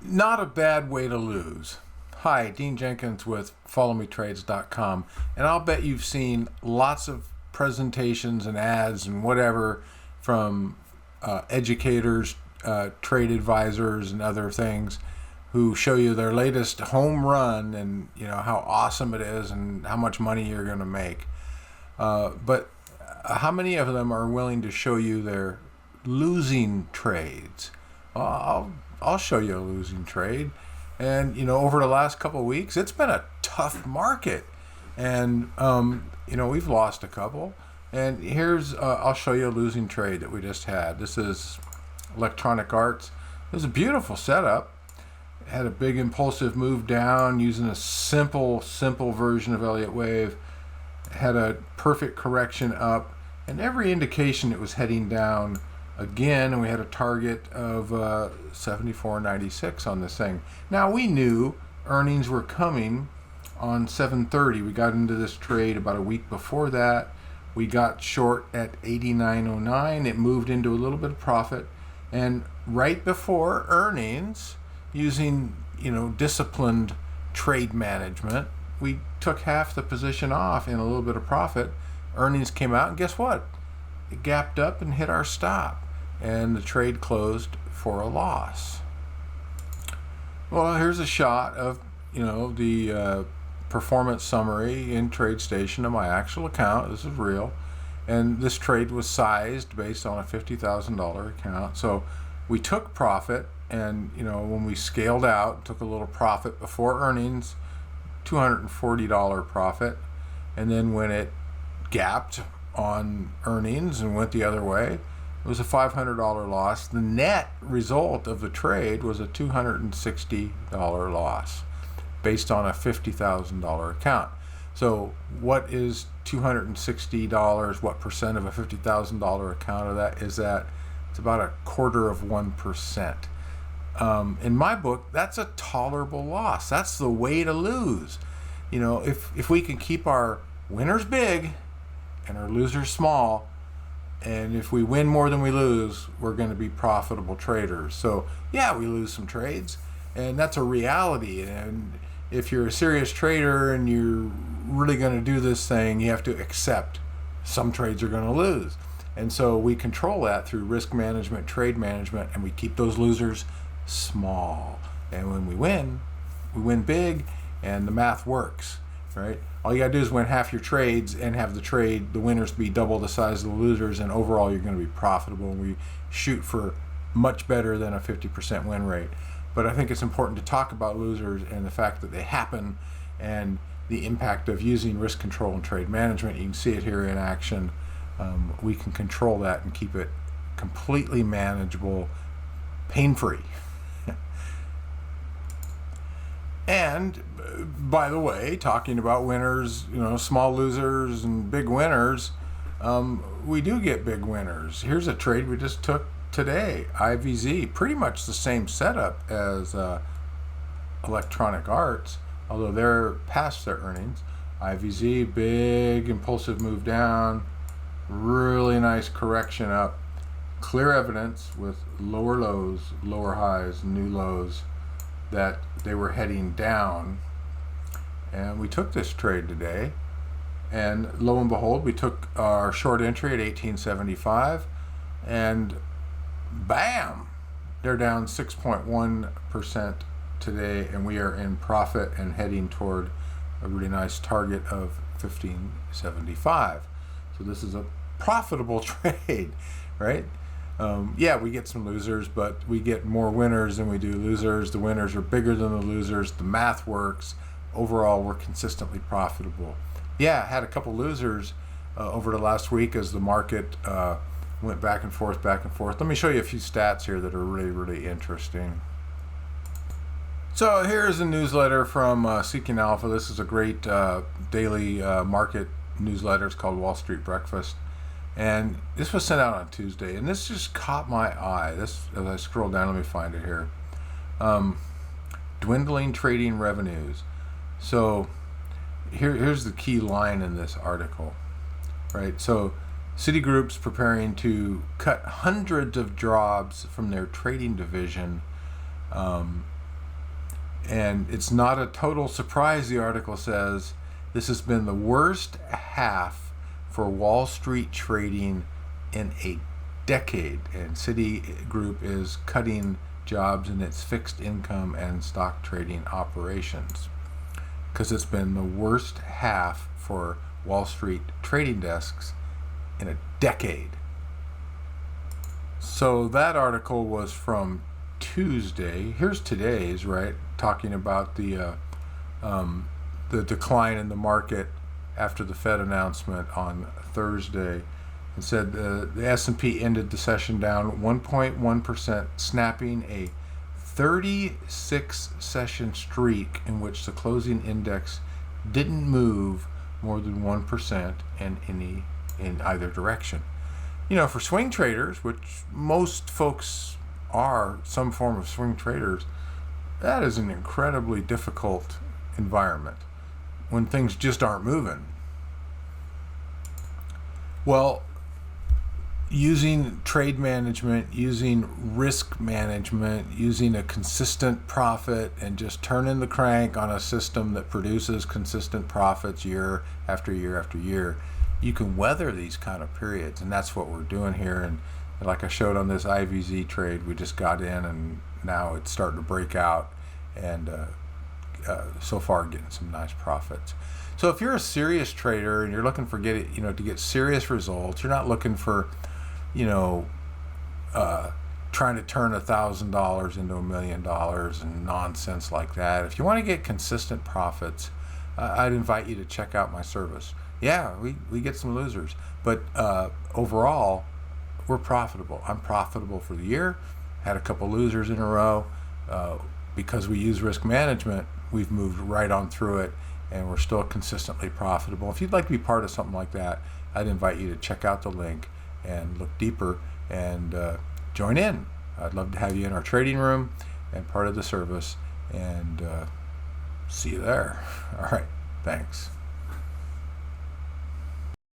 Not a bad way to lose. Hi, Dean Jenkins with FollowMeTrades.com, and I'll bet you've seen lots of presentations and ads and whatever from educators, trade advisors, and other things who show you their latest home run and how awesome it is and how much money you're going to make. But how many of them are willing to show you their losing trades? I'll show you a losing trade. And, over the last couple of weeks, it's been a tough market. And, we've lost a couple. And here's, I'll show you a losing trade that we just had. This is Electronic Arts. It was a beautiful setup. It had a big impulsive move down using a simple version of Elliott Wave. It had a perfect correction up. And every indication it was heading down again, and we had a target of 74.96 on this thing. Now, we knew earnings were coming on 7:30. We got into this trade about a week before that. We got short at 89.09. It moved into a little bit of profit, and right before earnings, using disciplined trade management, we took half the position off in a little bit of profit. Earnings came out, and guess what? It gapped up and hit our stop, and the trade closed for a loss. Well, here's a shot of the performance summary in TradeStation of my actual account. This is real, and this trade was sized based on a $50,000 account. So we took profit, and when we scaled out, took a little profit before earnings, $240 profit, and then when it gapped on earnings and went the other way, it was a $500 loss. The net result of the trade was a $260 loss based on a $50,000 account. So what is $260? What percent of a $50,000 account of that is that? It's about 1/4%. In my book, that's a tolerable loss. That's the way to lose. If we can keep our winners big and our losers small, and if we win more than we lose, we're going to be profitable traders. So yeah, we lose some trades, and that's a reality. And if you're a serious trader and you're really going to do this thing, you have to accept some trades are going to lose. And so we control that through risk management, trade management, and we keep those losers small. And when we win big, and the math works, right? All you gotta do is win half your trades and have the winners be double the size of the losers, and overall you're gonna be profitable. We shoot for much better than a 50% win rate. But I think it's important to talk about losers and the fact that they happen, and the impact of using risk control and trade management. You can see it here in action. We can control that and keep it completely manageable, pain-free. And by the way, talking about winners, small losers and big winners, we do get big winners. Here's a trade we just took today, IVZ, pretty much the same setup as Electronic Arts, although they're past their earnings. IVZ, big impulsive move down, really nice correction up, clear evidence with lower lows, lower highs, new lows, that they were heading down. And we took this trade today, and lo and behold, we took our short entry at 1875, and bam, they're down 6.1% today, and we are in profit and heading toward a really nice target of 1575. So this is a profitable trade, right? Yeah, we get some losers, but we get more winners than we do losers. The winners are bigger than the losers. The math works. Overall, we're consistently profitable. Yeah, had a couple losers over the last week as the market went back and forth. Let me show you a few stats here that are really interesting. So here's a newsletter from Seeking Alpha. This is a great daily market newsletter. It's called Wall Street Breakfast. And this was sent out on Tuesday, and this just caught my eye. As I scroll down, let me find it here. Dwindling trading revenues. So here's the key line in this article, right? So Citigroup's preparing to cut hundreds of jobs from their trading division And it's not a total surprise, the article says. This has been the worst half for Wall Street trading in a decade. And Citigroup is cutting jobs in its fixed income and stock trading operations because it's been the worst half for Wall Street trading desks in a decade. So that article was from Tuesday. Here's today's, right? Talking about the decline in the market after the Fed announcement on Thursday. It said the S&P ended the session down 1.1%, snapping a 36 session streak in which the closing index didn't move more than 1% in either direction. You know, for swing traders, which most folks are some form of swing traders, that is an incredibly difficult environment when things just aren't moving. Well, using trade management, using risk management, using a consistent profit, and just turning the crank on a system that produces consistent profits year after year after year, you can weather these kind of periods. And that's what we're doing here. And like I showed on this IVZ trade, we just got in and now it's starting to break out, and so far getting some nice profits. So if you're a serious trader and you're looking for to get serious results, you're not looking for trying to turn $1,000 into $1 million and nonsense like that. If you want to get consistent profits, I'd invite you to check out my service. Yeah, we get some losers, but overall, we're profitable. I'm profitable for the year. Had a couple losers in a row. Because we use risk management, we've moved right on through it, and we're still consistently profitable. If you'd like to be part of something like that, I'd invite you to check out the link and look deeper and join in. I'd love to have you in our trading room and part of the service, and see you there. All right, thanks.